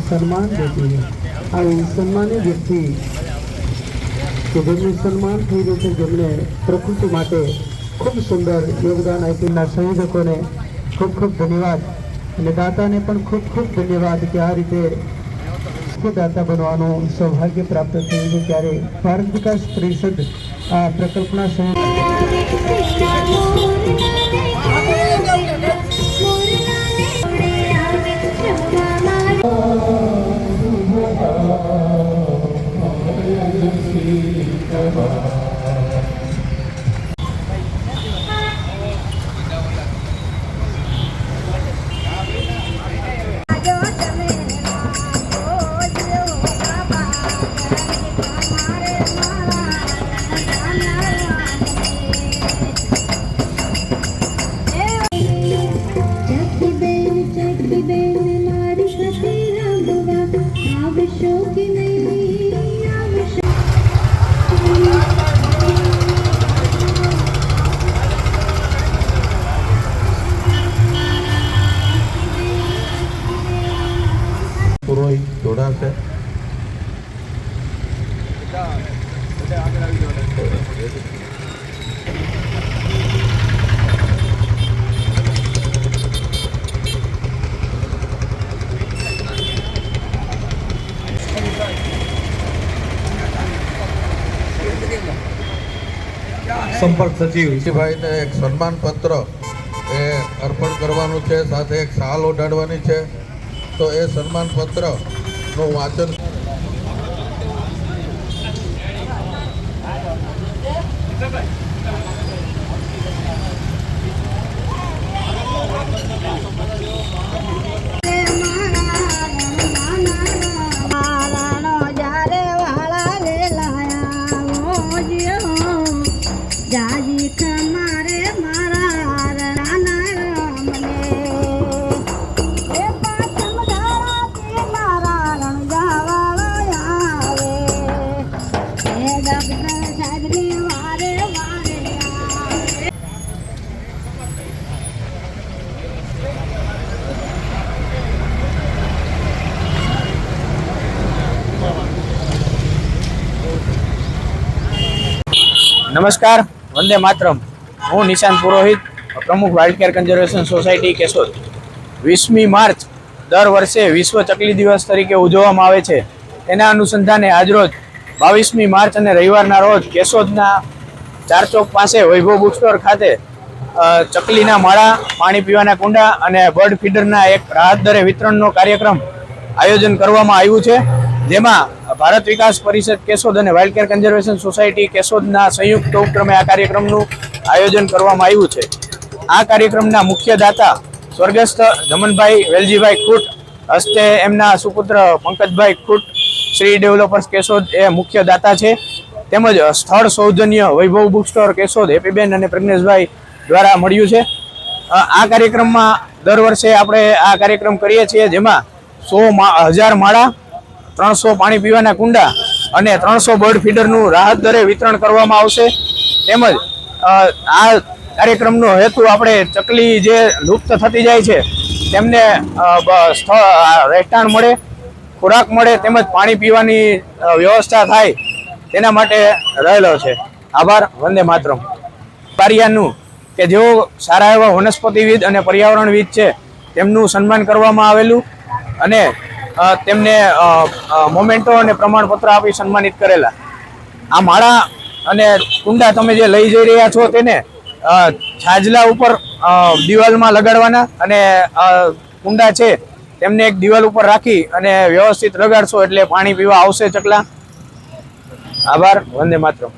સન્માન દેતી આવી સન્માની વ્યક્તિ કે જેમનું સન્માન થઈ રહ્યું છે, જેમણે પ્રકૃતિ માટે ખૂબ સુંદર યોગદાન આપેલા સંયોજકોને ખૂબ ખૂબ ધન્યવાદ અને દાતાને પણ ખૂબ ખૂબ ધન્યવાદ કે આ રીતે દાતા બનવાનું સૌભાગ્ય પ્રાપ્ત થયું છે। ત્યારે ભારત વિકાસ પરિષદ આ પ્રકલ્પના પુરોહિત જોડાશે। સંપર્ક સચિવ ભાઈને એક સન્માન પત્ર એ અર્પણ કરવાનું છે, સાથે એક શાલ ઓઢાડવાની છે। તો એ સન્માન પત્રનું વાંચન नमस्कार, वंदे मातरम। हूँ निशांत पुरोहित, प्रमुख wild care conservation society Keshod. 20મી માર્ચ दर वर्षे विश्व चकली दिवस तरीके उजववामां आवे छे। तेना अनुसंधाने आजरोज 22મી मार्च अने रविवारना रोज केशोदना 4 चौक पासे वैभव बुक स्टोर खाते चकलीना माळा, पाणी पीवाना कुंडा अने बर्ड फीडरना एक राहत दरे वितरणनो कार्यक्रम आयोजन करवामां आव्युं छे। जेमां भारत विकास परिषद केशोद અને વાઇલ્ડ કેર કન્ઝર્વેશન સોસાયટી કેશોદના સંયુક્ત ઉપક્રમે આ કાર્યક્રમનું આયોજન કરવામાં આવ્યું છે। આ કાર્યક્રમના મુખ્ય દાતા સ્વર્ગસ્થ જમનભાઈ વેલજીભાઈ ખૂટ હસ્તે એમના સુપુત્ર પંકજભાઈ ખૂટ શ્રી ડેવલપર્સ કેશોદ એ મુખ્ય દાતા છે। તેમજ સ્થળ સૌજન્ય વૈભવ બુક સ્ટોર કેશોદ હેપીબેન અને પ્રજ્ઞેશભાઈ દ્વારા મળ્યું છે। આ કાર્યક્રમમાં દર વર્ષે આપણે આ કાર્યક્રમ કરીએ છીએ, જેમાં 1000 માળા, 300 પાણી પીવાના કુંડા અને 300 બર્ડ ફીડરનું રાહત દરે વિતરણ કરવામાં આવશે। તેમજ આ કાર્યક્રમનો હેતુ આપણે ચકલી જે લુપ્ત થતી જાય છે તેમને રહેઠાણ મળે, ખોરાક મળે, તેમજ પાણી પીવાની વ્યવસ્થા થાય તેના માટે રહેલો છે। આભાર। વંદે માતરમ। પારિયાનું કે જેઓ સારા એવા વનસ્પતિવિદ અને પર્યાવરણવિદ છે તેમનું સન્માન કરવામાં આવેલું અને તેમને મોમેન્ટો અને પ્રમાણપત્ર આપી સન્માનિત કરેલા। આ માળા અને કુંડા તમે જે લઈ જઈ રહ્યા છો તેને છાજલા ઉપર દિવાલમાં લગાડવાના અને કુંડા છે તેમને એક દિવાલ ઉપર રાખી અને વ્યવસ્થિત લગાડશો એટલે પાણી પીવા આવશે ચકલા। આભાર। વંદે માતરમ।